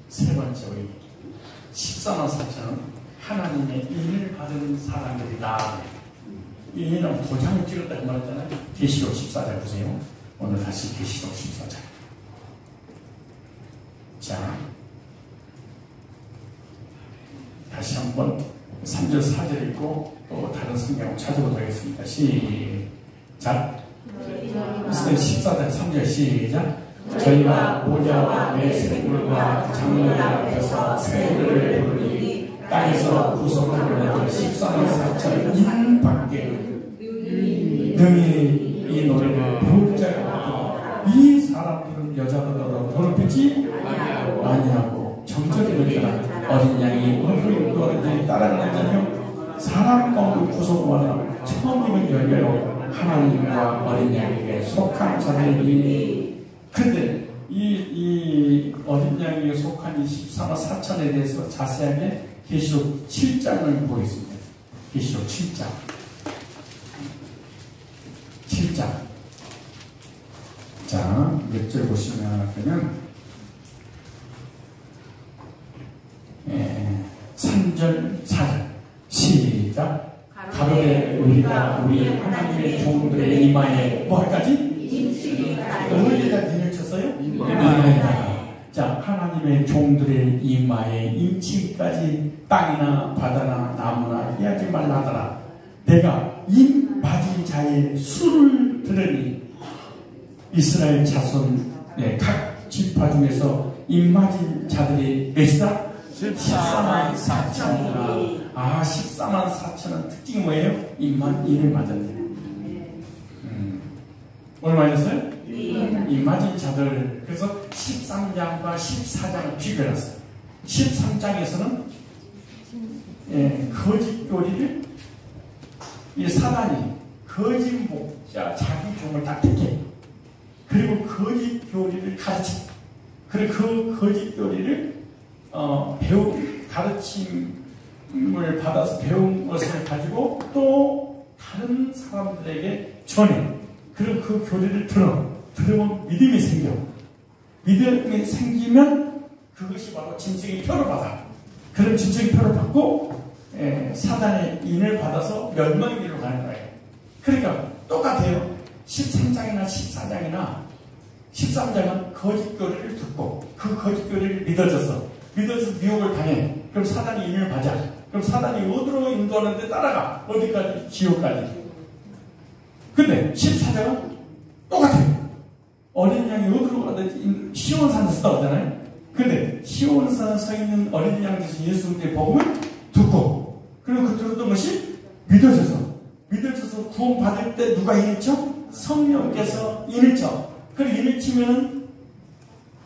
세 번째 우리 14만 4천은 하나님의 인을 받은 사람들이다. 이 인은 도장을 찍었다고 말했잖아요. 계시록 14장 보세요. 오늘 다시 계시록 14장. 자, 다시 한번 3절 4절 읽고 또 다른 성경을 찾아보도록 하겠습니다. 시작. 14장 3절 시작. 저희가 모자와 매생물과 장로들 앞에서 새들을 부르니 땅에서 구속함을 얻은 14만 4천 인밖에 능히 이 노래를 배울 자가 없고 이 사람들은 여자보다 돈을 뺏지 아니하고 정적이 되니까 어린 양이 흐르고 어린양이 따라가는 자며 사람 가운데 구속하는 처음이면 열매로 하나님과 어린 양에게 속한 자들이니. 근데 이 어린 양에게 속한 24만 4천에 대해서 자세하게 계시록 7장을 보겠습니다. 계시록 7장. 7장. 자, 몇 절 보시면 그냥 3절 4절 시작. 가로되 우리가 우리 하나님의 종들의 이마에 뭐까지? 어디다 님을 쳤어요? 이마에다가. 자, 하나님의 종들의 이마에 임치까지 땅이나 바다나 나무나 해하지 말라 하더라. 내가 임 맞은 자의 수를 들으니 이스라엘 자손의 각 지파 중에서 임 맞은 자들이 몇이다? 14만 4천이라. 아, 14만 4천은 특징이 뭐예요? 임을 맞았네요. 얼마 맞았어요? 임 맞은 자들. 그래서 13장과 14장을 비교해놨어요. 13장에서는 거짓 교리를 이 사단이 거짓 목자 자기 종을 다 택해. 그리고 거짓 교리를 가르쳐. 그리고 그 거짓 교리를 가르침을 받아서 배운 것을 가지고 또 다른 사람들에게 전해. 그리고 그 교리를 들으면 믿음이 생겨. 믿음이 생기면 그것이 바로 짐승의 표를 받아. 그럼 짐승의 표를 받고 사단의 인을 받아서 멸망의 길로 가는 거예요. 그러니까 똑같아요. 13장이나 14장이나 13장은 거짓 교리를 듣고 그 거짓 교리를 믿어서 미혹을 당해. 그럼 사단이 인을 받아. 그럼 사단이 어디로 인도하는데 따라가. 어디까지? 지옥까지. 근데 14장은 똑같아요. 어린 양이 어디로 가든지 시온산에서 싸우잖아요. 근데 시온산에 서 있는 어린 양 대신 예수님의 복음을 듣고 그리고 그 들었던 것이 믿어져서 구원 받을 때 누가 인을 쳐? 성령께서 인을 쳐. 그리고 인을 치면은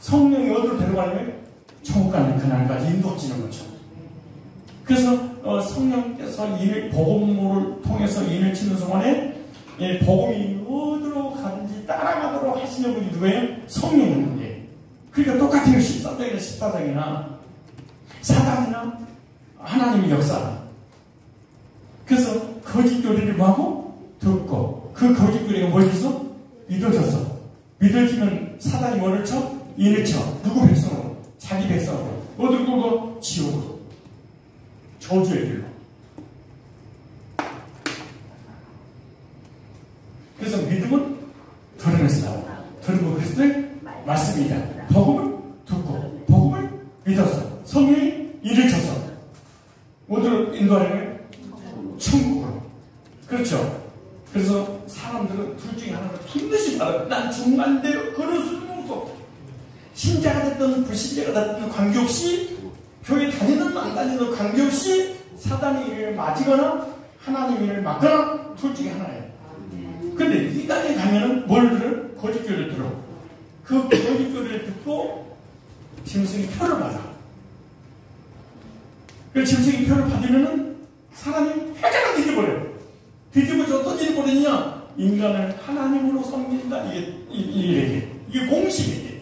성령이 어디로 데려가는 거예요? 천국 가는 그날까지 인도지는 거죠. 그래서 성령께서 복음을 통해서 인을 치는 동안에 복음이 어디로 가든지 따라가도록 하시는 분이 누구예요? 성령입니다. 그러니까 똑같아요. 13장이나 14장이나 사단이나 하나님의 역사. 그래서 거짓 교리를 뭐하고? 듣고 그 거짓 교리가 뭘 해서? 믿어졌어. 믿어지면 사단이 뭐를 쳐? 인을 쳐. 누구 백성으로? 자기 백성으로. 어디로 끌고? 지옥으로. 저주의 길로. 그래서 믿음은 들으면서 나오고 들은 그리스도의 말씀이다. 복음을 듣고 복음을 믿어서 성령이 일을 쳐서 어디로 인도하는 거예요? 천국으로. 그렇죠. 그래서 사람들은 둘 중에 하나를 힘드시 말하고 난 중간대요. 그럴 수는 없어. 신자가 됐든 불신자가 됐든 관계없이 교회 다니든 안 다니든 관계없이 사단의 일을 맞이거나 하나님의 일을 막거나 둘 중에 하나예요. 근데 이단에 가면은 뭘 들어? 거짓 교리를 들어. 그 거짓 교리를 듣고 짐승이 표를 받아. 그 짐승이 표를 받으면은 사람이 회자가 뒤집어버려요. 뒤집어져 어떤 일이 벌어지냐? 인간을 하나님으로 섬긴다. 이게 공식이에요.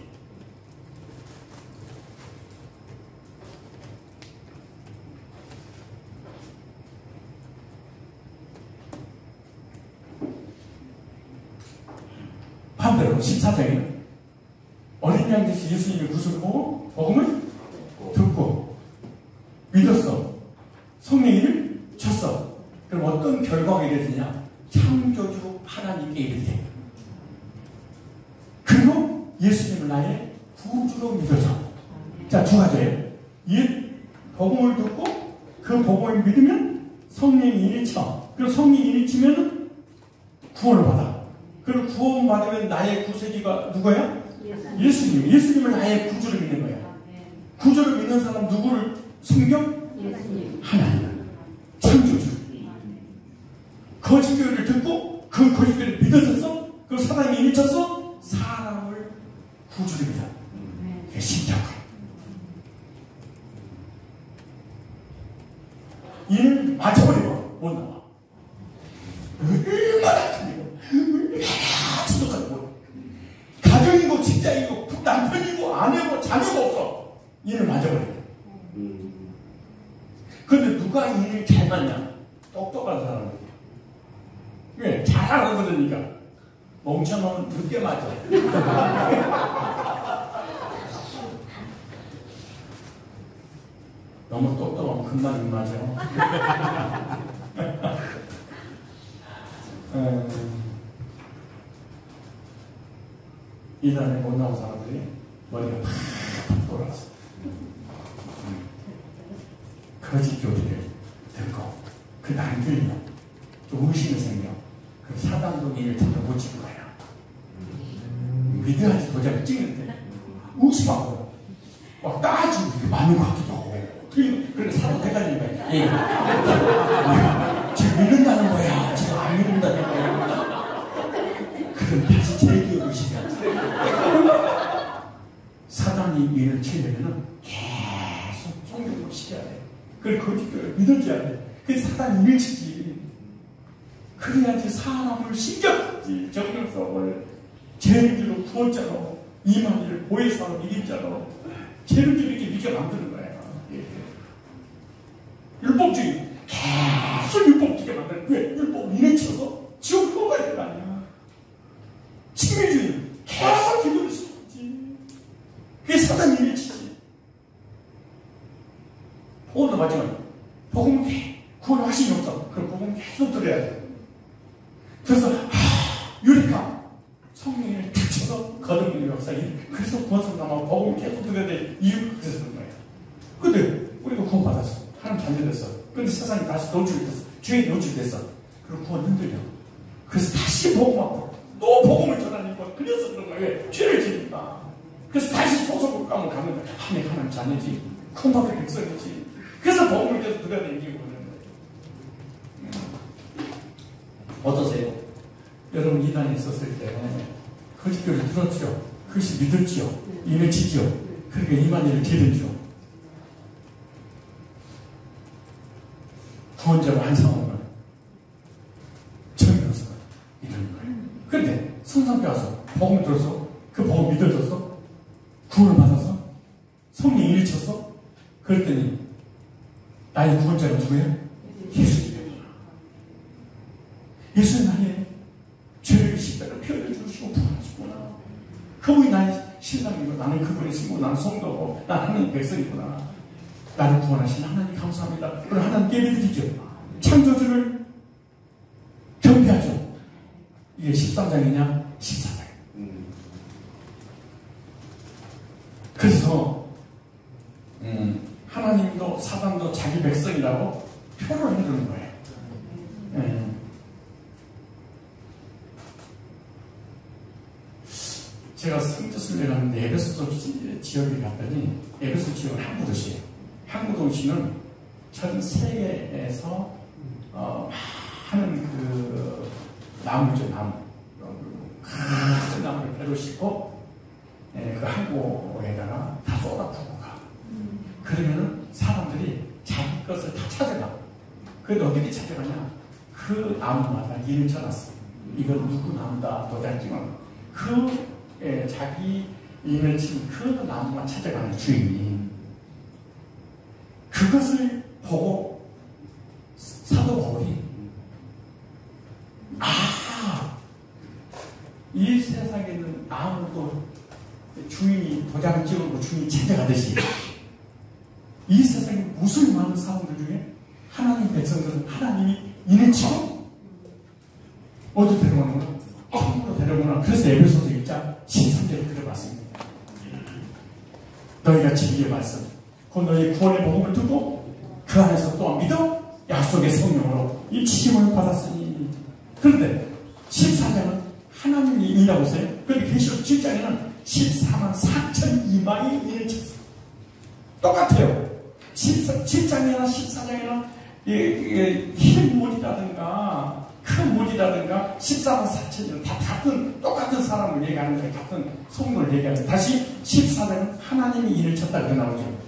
반대로 14장에는 어린 양 대신 예수님의 구속을 보고 복음을 듣고 믿었어. 성령을 쳤어. 그럼 어떤 결과가 이루어지냐? 창조주 하나님께 이르되 그리고 예수님을 나의 구주로 믿어줘. 자, 두 가지예요. 이 복음을 듣고 그 복음을 믿으면 성령이 일쳐. 그리고 성령이 일치면 구원을 받아. 그리고 구원 받으면 나의 구세주가 누구야? 예수님. 예수님을 나의 구주로 믿는 거야. 구주로 믿는 사람 누구를 섬겨? 하나님. 창조주. 거짓교회를 듣고 그 거짓교회를 믿어서 그 사람이 일쳐서 사람을 구주로 믿어. 그게 신기하고. 이는 맞춰버리고 못 나와. 얼마나 틀리고 얼마나 지독하고 가정이고 직장이고 남편이고 아내고 자녀가 없어. 이는 맞아버리고. 근데 누가 이를 잘 맞냐? 똑똑한 사람이야. 왜? 잘 알아들으니까. 멍청하면 늦게 맞아. 너무 똑똑하면 금방 맞아. 이단에 못 나온 사람들이 머리가 팍 돌아갔어. 거짓 교리를 듣고 그 안 들려. 또 의심이 생겨. 그 사단도 이를 전혀 못 찍은 거야. 믿어야지 도장을 찍는데 의심하고 막 따지고 이게 맞는 것 같기도 하고. 그러니까 사람 헷갈리는 거야. 예. 지금 믿는다는 거야. 지금 안 믿는다는 거야. 그럼 다시 재기의 의식이야. 사단이 일을 치려면 계속 성경을 시켜야 돼. 그걸 거짓교를 믿어줘야 돼. 그래서 사단이 일을 치지. 그래야지 사람을 신경쓰지. 정령성을 죄인들로 구원자로 이만희를 보혜사로 이긴자로 죄를 이렇게 믿게 만드는 거야. 율법주의 계속 율법주의가 만드는 거야. 왜? 율법 일을 쳐서 지옥을 먹어야 될 거 아니야. 침례주의 계속 기도를 쓰지. 그게 사단 일을 치지. 오늘도 마지막에 복음 구원을 하시니 없어. 그럼 복음 계속 들어야 돼. 그래서 유리카 성령을 탁 쳐서 거듭는 역사. 그래서 구원성 남아 복음 계속 들어야 돼. 이유가 그래서 그런 거야. 근데 우리가 구원 받았어. 하나님 자녀됐어. 근데 세상이 다시 노출이 됐어. 죄에 노출이 됐어. 그리고 구원 흔들려. 그래서 다시 복음 앞으로 또 복음을 전하니까 그래서 그런 거야. 왜? 죄를 지니까. 그래서 다시 소속을 가면 가는데 하나님 자녀지. 큰밥의 백성이지. 그래서 복음을 계속 들어야 되는 이유가 그런 거예요. 어떠세요? 여러분 이단에 있었을 때 거짓교를 들었죠. 그것이 믿었죠. 임을 치죠. 그러니까 이만희를 기르죠. 구원자가 완성한 거예요. 정의로서 이러는 거예요. 그런데 성상교 와서 복음 들어서 그 복음 믿어줘서 구원을 받아서 성령이 일쳤어. 그랬더니 나의 구원자는 누구예요? 예수님이에요. 예수는 나의 죄를 십자가를 피 흘려주시고 부활하시구나. 그분이 나의 신랑이고 나는 그분의 친구고 나는 성도고 나는 하나님의 백성이구나. 나를 구원하신 하나님 감사합니다. 그걸 하나님께 믿으시죠. 창조주를 경배하죠. 이게 13장이냐? 14장. 그래서 하나님도 사단도 자기 백성이라고 표를 해주는 거예요. 제가 성지순례 갔는데 에베소 지역에 갔더니 에베소 지역은 항구 도시예요. 항구 도시는 전 세계에서 많은 그 나무죠, 나무. 큰 나무를 배로 싣고 그 항구에다가 다 쏟아부고 가. 그러면은 사람들이 자기 것을 다 찾아가. 그런데 어떻게 찾아가냐? 그 나무마다 이름을 쳐놨어. 이건 누구 나무다 도장증은 자기 이름을 친 그 나무만 찾아가는 주인이 그것을 보고 사도 바울이 이 세상에는 나무도 주인이 도장 찍고 주인이 찾아가듯이 이 세상에 무수히 많은 사람들 중에 하나님 백성들은 하나님이 인을 치고 어디 데려오는구나? 천국으로 데려오구나. 그래서 에베소서 1장 13절에 그려봤습니다. 너희가 진리의 말씀, 그 너희 구원의 복음을 듣고 그 안에서 또한 믿어 약속의 성령으로 이 치심을 받았으니. 그런데 14장은 하나님이 인이라고 했어요. 그런데 계시록 7장에는 14만 4천 이마의 인을 쳤어요. 똑같아요. 7장이나 14장에는 흰 물이라든가 큰 물이라든가 14만 4천이나 다 똑같은 사람을 얘기하는 거예요. 같은 성도를 얘기하는 거예요. 다시 14장은 하나님이 인을 쳤다 그렇게 나오죠.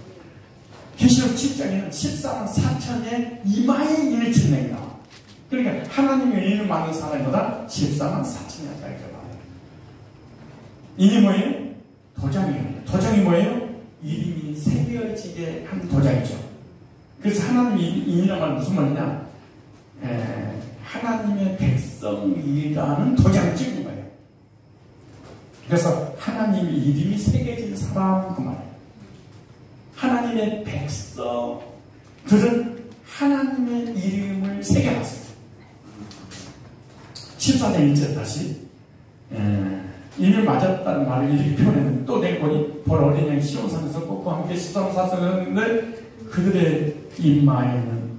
계시록 7장에는 14만 4천의 이마에 인을 친 얘기가 나와요. 그러니까 하나님의 인을 많은 사람보다 14만 4천이었다 이렇게 말해요. 인이 뭐예요? 도장이에요. 도장이 뭐예요? 이름이 새겨지게 한 도장이죠. 그래서 하나님의 인이란 말은 무슨 말이냐? 하나님의 백성이라는 도장을 찍는 거예요. 그래서 하나님의 이름이 새겨진 사람 그 말이에요. 하나님의 백성들은 하나님의 이름을 새겨놨어요. 14장 1절 다시 인을 맞았다는 말을 이렇게 표현했는데 또 내보니 보라 어린 양이 시온산에서 꽃과 함께 13만 4천을 그들의 입마에는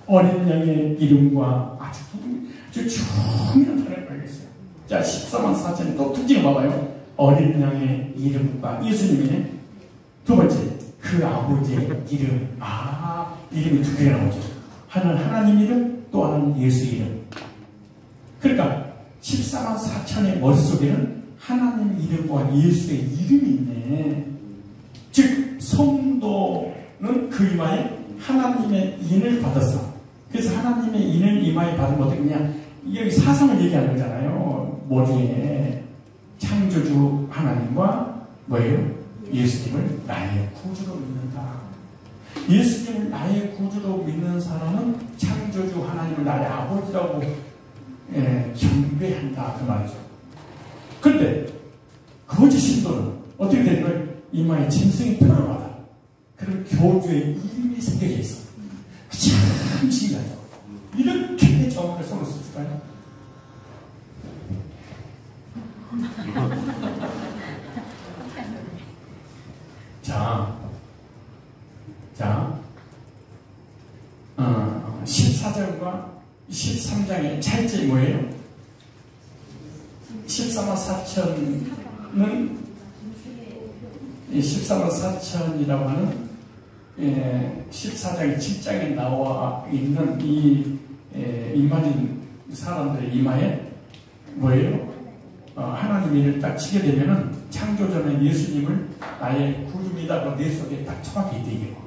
어린 양의 이름과 아주 중요한 단어를 발견했어요. 자, 14만 4천이 또 특징을 봐봐요. 어린 양의 이름과 예수님의 두 번째 그 아버지의 이름. 이름이 두 개가 나오죠. 하나는 하나님 이름, 또 하나는 예수 이름. 그러니까 14만 4천의 머릿속에는 하나님 이름과 예수의 이름이 있네. 즉 성도는 그 이마에 하나님의 인을 받았어. 그래서 하나님의 인을 이마에 받으면 어떻게 그냥 여기 사상을 얘기하는 거잖아요. 머리에 창조주 하나님과 뭐예요? 예수님을 나의 구주로 믿는다. 예수님을 나의 구주로 믿는 사람은 창조주 하나님을 나의 아버지라고 경배한다 그 말이죠. 그런데 거짓 신도는 어떻게 되는 거예요? 이마에 짐승의 표를 받아. 그럼 교주의 이름이 새겨져 있어. 참 신기하죠. 이렇게 정확하게 써놓을 수 있을까요? 자, 14장과 13장의 차이점이 뭐예요? 14만 4천은 14만 4천이라고 하는 14장의 7장에 나와 있는 이 이마진 사람들의 이마에 뭐예요? 하나님 일을 딱 치게 되면은 창조전에 예수님을 나의 구주입니다. 내 속에 딱 정확히 있대요.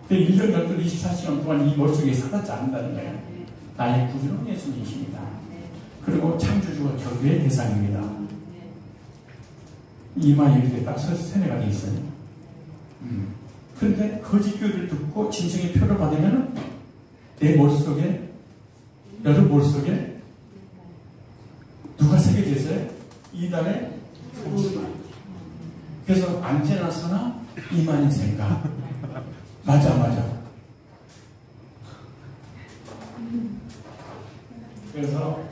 그 1년 12, 24시간 동안 이 머릿속에 사라지지 않는다는 거예요. 나의 구주는 예수님이십니다. 그리고 창조주가 결부의 대상입니다. 이마에 이렇게 딱 세뇌가 돼 있어요. 그런데 거짓 교리를 듣고 짐승의 표를 받으면 내 머릿속에, 여러분 머릿속에 누가 새겨져 있어요? 이단의 소수가. 그래서 안테나 서나 이만희 생각. 맞아. 그래서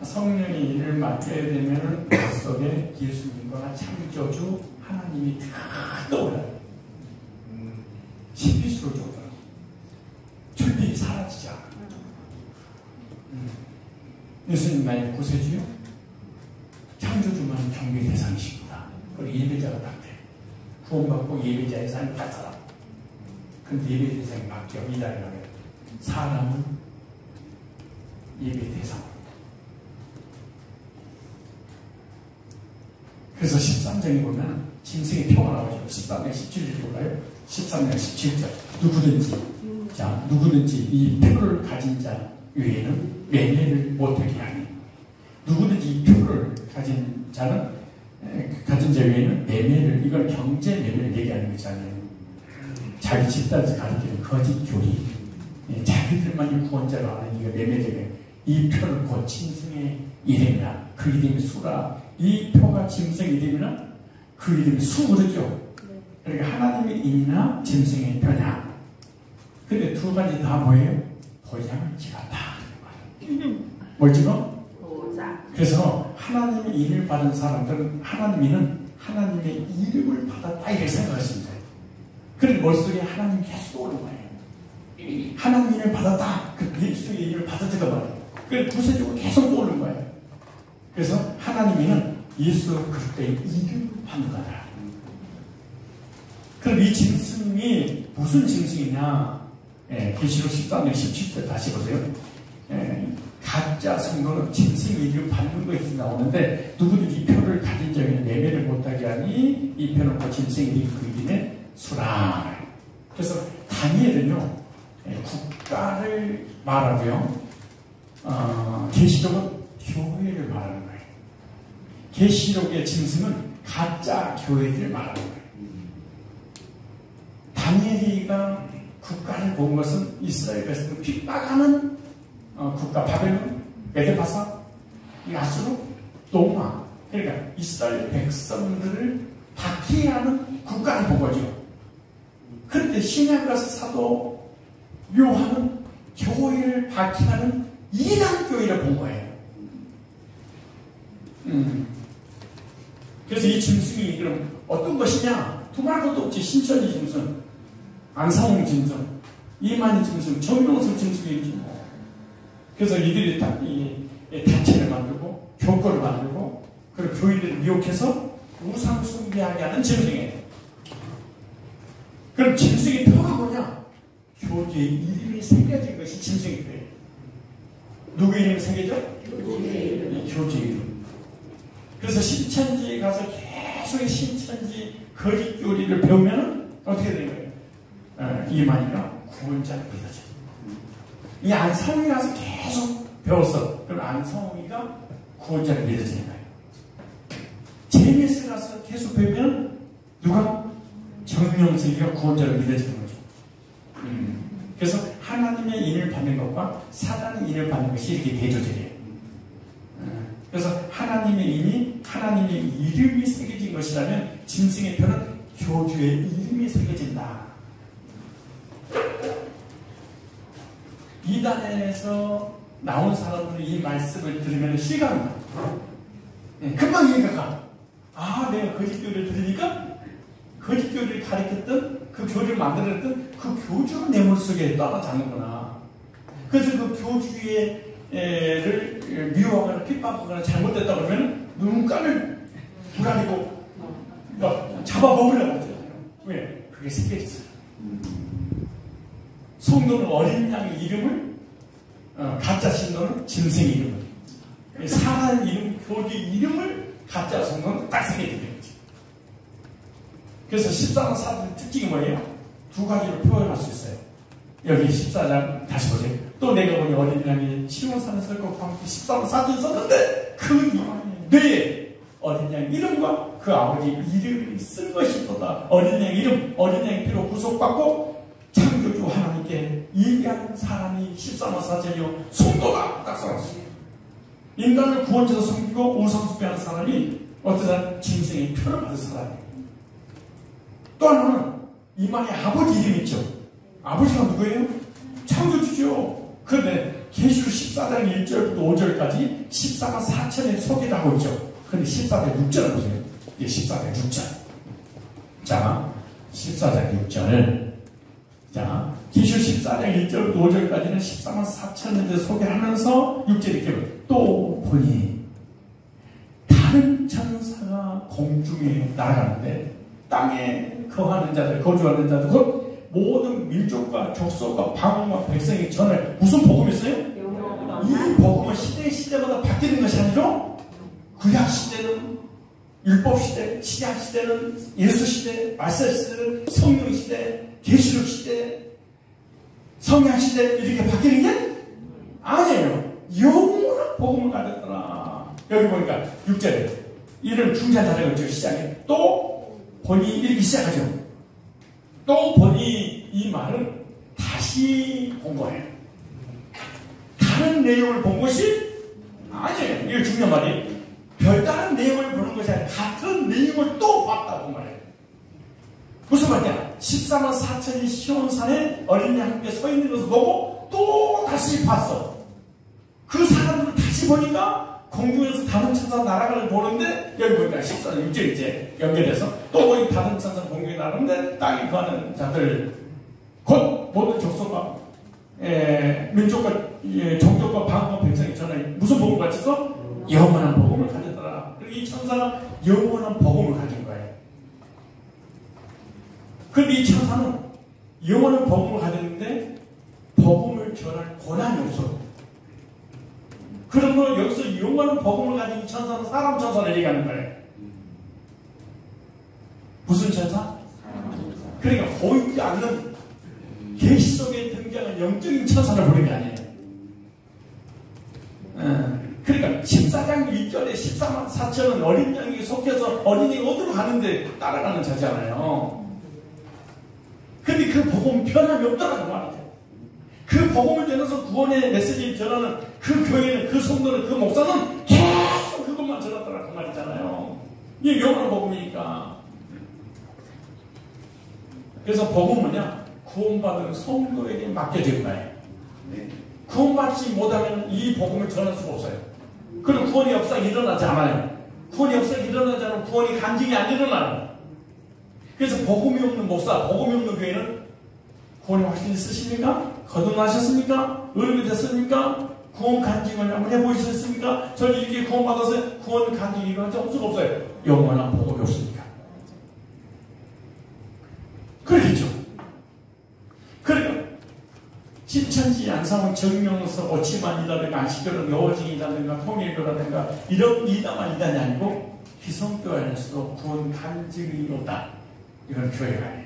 성령이 이를 맡게 되면 머릿속에 예수님과 창조주 하나님이 다 떠올라요. 신비스러워 져더라고. 절대 사라지지 않아. 예수님 나의 구세주요? 창조주만 경배 대상이십니다. 그리고 예배자가 딱 돼. 구원받고 예배자의 삶이 딱 살아. 근데 예배 대상이 바뀌어. 이달이라고 해요. 사람은 예배 대상. 그래서 13장에 보면 짐승의 표가 나오죠. 13장 17절 볼까요? 13장 17절. 누구든지 이 표를 가진 자 외에는 매매를 못하게 하니. 누구든지 이 표를 가진 자는 가진 자 외에는 매매를, 이걸 경제 매매를 얘기하는 거잖아요. 자기 집단에서 가르치는 거짓 교리, 자기들만이 구원자로 하는 이거 매매되게 이 표를 곧 짐승의 이름이나 그 이름이 수라. 이 표가 짐승 이름이나 그 이름이 수 그러죠. 그러니까 하나님의 인이나 짐승의 표냐. 근데 두 가지 다 뭐예요? 도장을 찍었다. 뭘 찍어? 도장. 그래서 하나님의 인을 받은 사람들은 하나님은 하나님의 이름을 받았다 이렇게 생각하십니다. 그런데 머릿속에 하나님 계속 떠오르는 거예요. 하나님 인을 받았다. 그 예수의 이름을 받았다가 말이에요. 그래서 구체적으로 계속 떠오르는 거예요. 그래서 하나님은 예수 그리스도의 이름을 받는 거다. 그럼 이 짐승이 무슨 짐승이냐? 계시록 13장 17절 다시 보세요. 가짜 성도는 짐승의 이름 받는 것이 나오는데 누구든지 이 표를 가진 자에게는 매매를 못하게 하니 이 표는 그 짐승의 이름 그 이름의 수라. 그래서 다니엘은요 국가를 말하고요 계시록은 교회를 말하는 거예요. 계시록의 짐승은 가짜 교회를 말하는 거예요. 다니엘이가 국가를 본 것은 이스라엘 백성을 핍박하는 국가 바벨론, 메데바사, 야수르, 로마. 그러니까 이스라엘 백성들을 박해하는 국가를 본 거죠. 그런데 신약 가서 사도 요한은 교회를 박해하는 이단 교회를 본 거예요. 그래서 이 짐승이 그럼 어떤 것이냐? 두말 것도 없지. 신천지 짐승, 안상홍 짐승, 이만희 짐승, 정동섭 짐승이지. 그래서 이들이 이 단체를 만들고 교권을 만들고 그리고 교인들을 미혹해서 우상 숭배하게 하는 짐승이에요. 그럼 짐승의 표가 뭐냐? 교주의 이름이 새겨진 것이 짐승의 표예요. 누구의 이름이 새겨져? 교주의 이름. 교주의 이름. 그래서 신천지에 가서 계속 신천지 거짓 교리를 배우면 어떻게 되는 거예요? 이만희가 구원자를 믿어져. 이 안성홍이 가서 계속 배웠어. 그럼 안성홍이가 구원자를 믿어지는 거예요. 제니스 가서 계속 배우면 누가? 정명석이가 구원자를 믿어지는 거죠. 그래서 하나님의 인을 받는 것과 사단의 인을 받는 것이 이렇게 대조적이에요. 그래서 하나님의 인이 하나님의 이름이 새겨진 것이라면 짐승의 표는 교주의 이름이 새겨진다. 이단에서 나온 사람들이 이 말씀을 들으면 실감합니다. 금방 이해가 가. 아, 내가 거짓교리를 들으니까 거짓교리를 가르쳤던 그 교리를 만들었던 그 교주가 내 머릿속에 따라잡는구나. 그래서 그 교주를 미워하거나 핍박하거나 잘못됐다 그러면 눈깔을 부라리고 잡아먹으려고 하죠. 왜? 그게 새겨졌어요. 성도는 어린 양의 이름을, 가짜 신도는 짐승의 이름을, 사람 이름, 교주 이름을 가짜 성도는 딱 새겨지는 거지. 그래서 14장 사도의 특징이 뭐예요? 두 가지로 표현할 수 있어요. 여기 14장 다시 보세요. 또 내가 보니 어린 양이 시몬산에 설거고 함께 14장 사도에 썼는데 그 뇌에 어린 양 이름과 그 아버지 이름을 쓴 것이보다 어린 양 이름, 어린 양의 피로 구속받고 창조주 하나님께 예비한 사람이 13만 4천이요 성도가 딱 써놨어요. 인간을 구원자로 섬기고 우상숭배하는 사람이 어떤 사람? 짐승의 표를 받은 사람이에요. 또 하나는 이만희 아버지 이름이 있죠. 아버지가 누구예요? 창조주죠. 그런데 계시록 14장 1절부터 5절까지 14만 4천의 소개를 하고 있죠. 그런데 14장 6절을 보세요. 이게 14장 6절. 자, 14장 6절. 자, 계시록 14장 1절부터 5절까지는 14만 4천을 소개하면서 6절 이렇게 또 보니 다른 천사가 공중에 날아가는데 땅에 거하는 자들, 거주하는 자들, 곧 모든 민족과 족속과 방언과 백성이 전할 무슨 복음이 있어요? 이 복음은 시대마다 바뀌는 것이 아니라 구약 시대는 율법 시대, 신약 시대는 예수 시대, 말세 시대는 성령 시대, 계시록 시대, 성약 시대 이렇게 바뀌는 게 아니에요. 영원한 복음을 가졌더라. 여기 보니까 6절에 이를 중찬자라고 지금 시작해. 또 보니 이렇게 시작하죠. 또 보니 이 말은 다시 본 거예요. 다른 내용을 본 것이 아니에요. 이거 중요한 말이 별다른 내용을 보는 것이 아니라 같은 내용을 또 봤다고 말해요. 무슨 말이야? 14만 4천이 시온산에 어린 양 함께 서 있는 것을 보고 또 다시 봤어. 그 사람들을 다시 보니까 공중에서 다른 천사 날아가는 보는데, 여기 보니까 14절 6절 이제 연결해서 또 거기 다른 천사 공중에 날아오는데 땅에 거하는 자들 곧 모든 족속과 민족과 종족과 방언과 백성이 전하여 무슨 복음을 가졌어? 영원한 복음을 가졌더라. 그리고 이 천사가 영원한 복음을 가진 거예요. 그런데 이 천사는 영원한 복음을 가졌는데 복음을 전할 권한이 없어. 그러므로 여기서 영원한 복음을 가진 이 천사는 사람 천사를 얘기하는 거예요. 무슨 천사? 그러니까 보이지 않는 계시 속에 등장한 영적인 천사를 부르는 게 아니에요. 그러니까 14장 1절에 14만 4천은 어린 양에게 속해서 어린이가 어디로 가는데 따라가는 자잖아요. 근데 그 복음 변함이 없다는 말이죠. 그 복음을 전해서 구원의 메시지를 전하는 그 교회는, 그 성도는, 그 목사는 계속 그것만 전하더라 그 말이잖아요. 이게 영원한 복음이니까. 그래서 복음은요, 구원받은 성도에게 맡겨진 거예요. 구원받지 못하면 이 복음을 전할 수가 없어요. 그리고 구원의 역사가 일어나지 않아요. 구원의 역사가 일어나지 않으면 구원이 간증이 안 일어나요. 그래서 복음이 없는 목사, 복음이 없는 교회는 구원의 확신이 있으십니까? 거듭나셨습니까? 의롭게 됐습니까? 구원 간증을 한번 해보셨습니까? 저는 이렇게 구원받아서 구원 간증이 일어나지 않을 수가 없어요. 영원한 복음이 없으니까. 그렇겠죠. 그러니까 신천지 안상은 정명서 오치만이라든가 안식교라든가 오징이라든가 통일교라든가 이런 이단만 이단이 아니고 기성교회 안에서도 구원 간증이 없다. 이건 교회가 아니에요.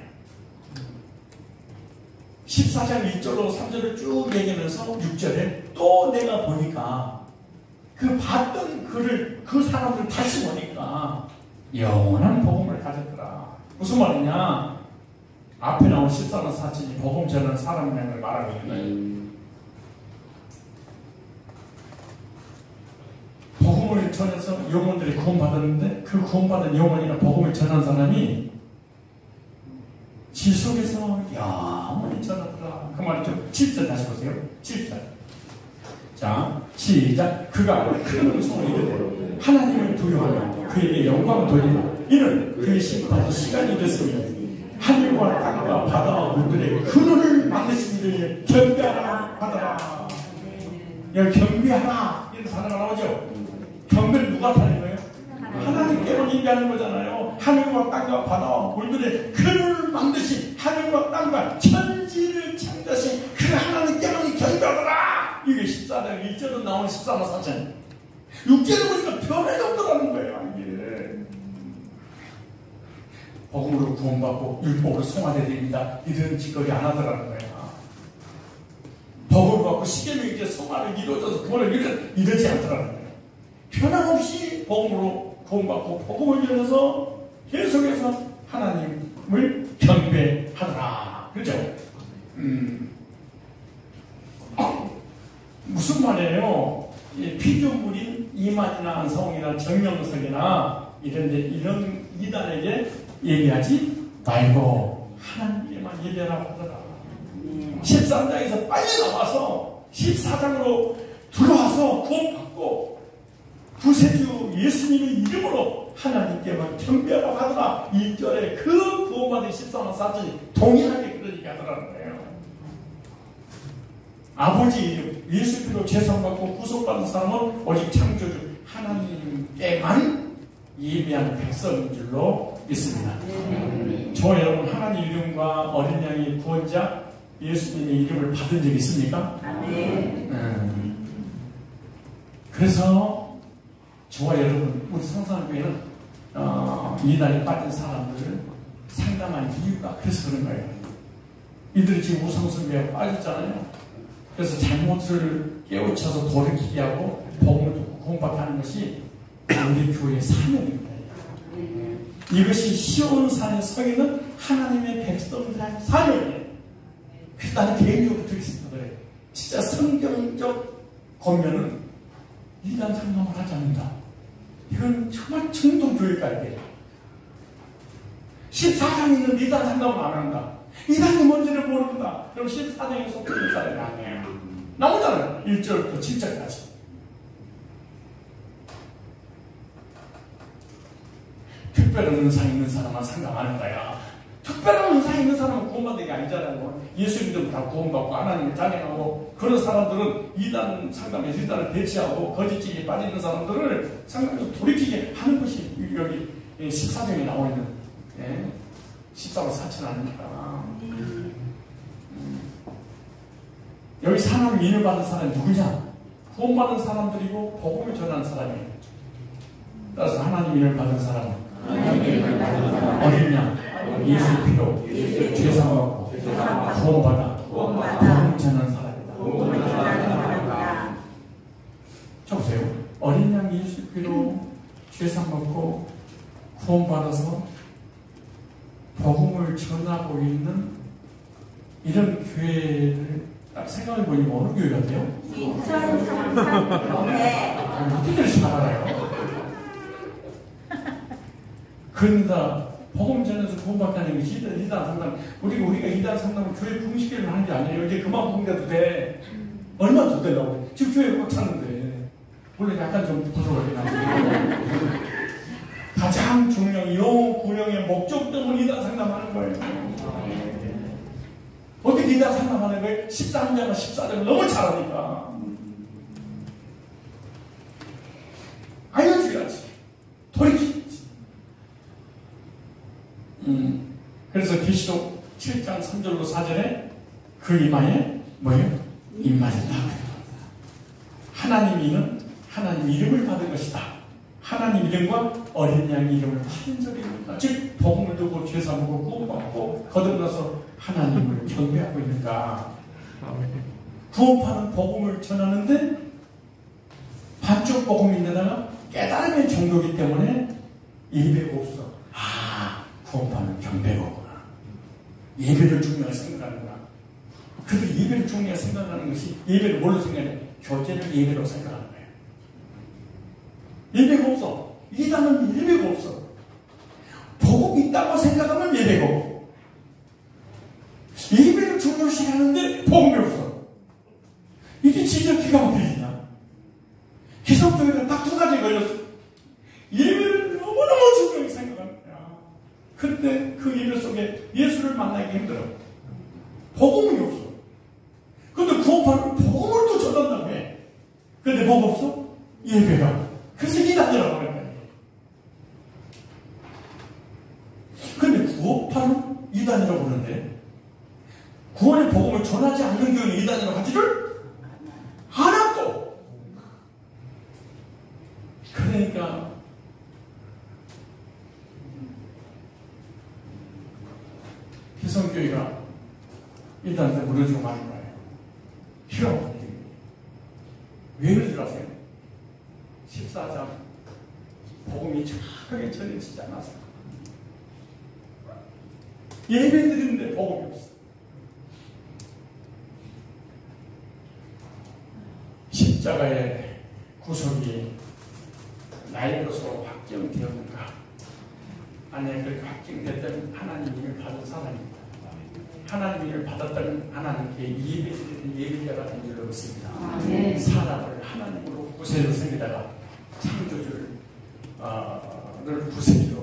14장 1절로 3절을 쭉 얘기하면서 6절에 또 내가 보니까 그 봤던 그 사람들 다시 보니까 영원한 복음을 가졌더라. 무슨 말이냐? 앞에 나온 14만 4천이 복음 전하는 사람이라는 걸 말하고 있는 거예요. 복음을 전해서 영혼들이 구원받았는데 그 구원받은 영혼이나 복음을 전한 사람이 지속에서 영원히 전하더라. 그 말이죠. 7절 다시 보세요. 7절. 자, 시작. 그가 큰 음성을 이르되 하나님을 두려워하며 그에게 영광을 돌리라. 이는 그의 심판의 시간이 이르으니 하늘과 땅과 바다와 물들의 근원을 만드신 이를 경배하라 하더라. 여기 경배하라 이런 단어가 나오죠. 경배를 누가 하는 거예요? 하나님께만 얘기하는 거잖아요. 하늘과 땅과 바다와 물들의 근원을 만드신 하늘과 땅과 천지를 창조하신 그 하나님께만 경배하더라. 이게 14장 1절은 나오는 14만 4천. 6절에 보니까 변화가 없더라는 거예요. 이게 복음으로 구원받고 율법으로 성화되어야 됩니다. 이런 짓거리 안 하더라는 거예요. 복음을 받고 시계명이 이제 성화를 이루어져서 구원을 이루지 않더라는 거예요. 변함없이 복음으로 구원받고 복음을 전해서 계속해서 하나님을 경배하더라. 그렇죠? 무슨 말이에요? 피조물인 이만이나 안성이나 정명석이나 이런 이단에게 얘기하지 말고 하나님께만 예배하라고 하더라. 13장에서 빨리 나와서 14장으로 들어와서 구원받고 구세주 예수님의 이름으로 하나님께만 경배하라고 하더라. 1절에 그 구원받은 14만 4천이 동일하게 그런 얘기 하더라는 거예요. 아버지 이름 예수 피로 죄송받고 구속받은 사람은 오직 창조주 하나님께만 예배하는 백성인 줄로 믿습니다. 저 여러분 하나님 이름과 어린 양의 구원자 예수님의 이름을 받은 적 있습니까? 그래서 저와 여러분 우리 성산교회는 이단에 빠진 사람들을 상담한 이유가 그래서 그런 거예요. 이들이 지금 우상숭배에 빠졌잖아요. 그래서 잘못을 깨우쳐서 돌이키게 하고 복음을 듣고 구원받게 하는 것이 우리 교회의 사명입니다. 이것이 시온산에 서 있는 하나님의 백성들의 사명이에요. 그래서 나는 개인적으로 드리겠습니다. 그래. 진짜 성경적 권면은 이단 상담을 하지 않는다. 이건 정말 청동교회가 이게 14장에 있는 이단 상담을 안 한다. 이단이 뭔지를 모른다. 그럼 14장에 속해 사람이 아니에요. 나오잖아요. 1절부터 7절까지. 특별한 은사 있는 사람만 상담하는 거야. 특별한 은사 있는 사람은 구원받는 게 아니잖아요. 예수 믿으면 다 구원받고 하나님을 찬양하고, 그런 사람들은 이단 상담에서 이단을 대치하고 거짓짓기에 빠지는 사람들을 상담에서 돌이키게 하는 것이 여기 14장에 나와 있는 14와 4천 아닙니까? 여기 하나님 인을 받은 사람이 누구냐? 구원받은 사람들이고 복음을 전하는 사람이에요. 따라서 하나님 인을 받은 사람은 어린 양 예수 피로 죄사 받고 구원받아 복음 전하는 사람이다. 쳐보세요. 어린 양 예수 피로 죄사 받고 구원받아서 복음을 전하고 있는 이런 교회를 딱 생각해보니 어느 교회 같아요? 어떻게 이렇게 알아요? 그러니까 복음 전에서 구원받다는 것이 이단 상담, 우리가 이단 상담을 교회 부흥시키려고 하는 게 아니에요. 이제 그만 부흥돼도 돼. 얼마나 더 되려고. 지금 교회 꽉 찼는데. 원래 약간 좀 부끄러워요. 가장 중요한 영혼 구령의 목적 때문에 이단 상담하는 거예요. 어떻게 이단 상담하는 거예요? 13장과 14장을 너무 잘하니까. 알려줘야지. 돌이키지. 그래서 계시록 7장 3절로 4절에 그 이마에 뭐예요? 임마했다. 하나님 이는 하나님 이름을 받은 것이다. 하나님 이름과 어린 양 이름을 받은 적입니다. 즉 복음을 두고 죄사 먹고 구원받고 거듭나서 하나님을 경배하고 있는가. 구원파는 복음을 전하는데 반쪽 복음인데다가 깨달음의 정도이기 때문에 예배가 없어. 구원파는 경배거구나. 예배를 중요하게 생각하는구나. 그들이 예배를 중요하게 생각하는 것이 예배를 뭘로 생각해? 교제를 예배로 생각하는 거예요. 예배가 없어. 이단은 예배가 없어. 복음 있다고 생각하면 예배가 없고, 예배를 중요시 하는데 복음이 없어. 이게 진짜 기가 막히지나. 기성교회가 딱 두 가지 걸렸어. 예배를 너무너무 중요하게 생각하는 거야. 그런데 그 예배 속에 예수를 만나기 힘들어. 복음이 없어. 그런데 구원파는 복음을 또 전한다고 해. 그런데 뭐가 없어? 예배가. 그래서 이단이라고 하는 거야. 그런데 구원파는 이단이라고 그러는데 구원의 복음을 전하지 않는 교회는 이단이라고 하지를 않았고. 그러니까 기성교회가 이단한테 무너지고 마는 거예요. 필요 없는 일이에요. 왜 그런지 아세요? 14장 복음이 정확하게 전해지지 않아서 예배 드리는데 복음이 없어. 십자가의 구속이 나에게서 확정되었는가? 아니, 그렇게 확정됐다면 하나님 이름을 받은 사람입니다. 하나님 이름을 받았다면 하나님께 예배드리는 예배자가 된 줄로 믿습니다. 사람을 하나님으로 구세로 섬기다가 창조주를 구세주로